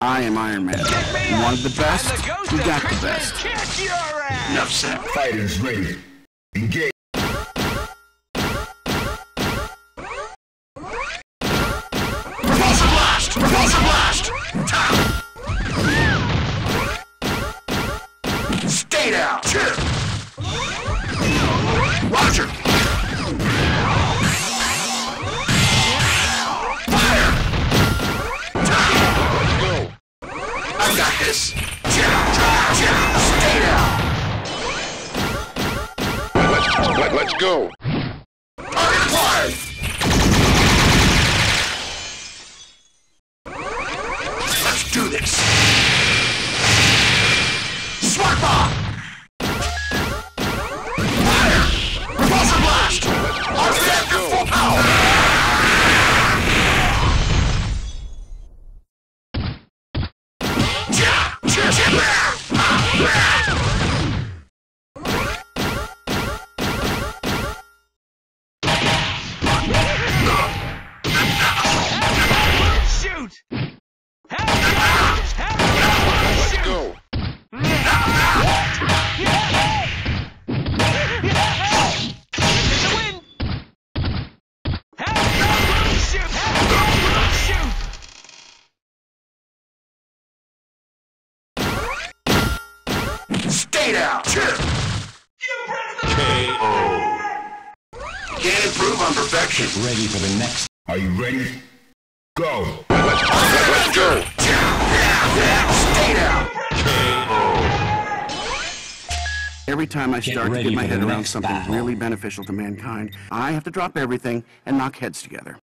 I am Iron Man. You wanted the best? We got the best. Kick your ass! Enough said. Fighters ready. Engage. Repulsor blast! Repulsor blast! Stay down! Chill! Roger! Fire! Go! I got this! Stay down! Let's go! Target acquired! Let's do this! Smart bomb! Fire! Repulsor blast! On reactor full power! Shoot! Let's go! Stay down! KO! Can't improve on perfection. Ready for the next. Are you ready? Go! Let's go! Stay down! Every time I start to ready get my for the head around next something battle. really beneficial to mankind, I have to drop everything and knock heads together.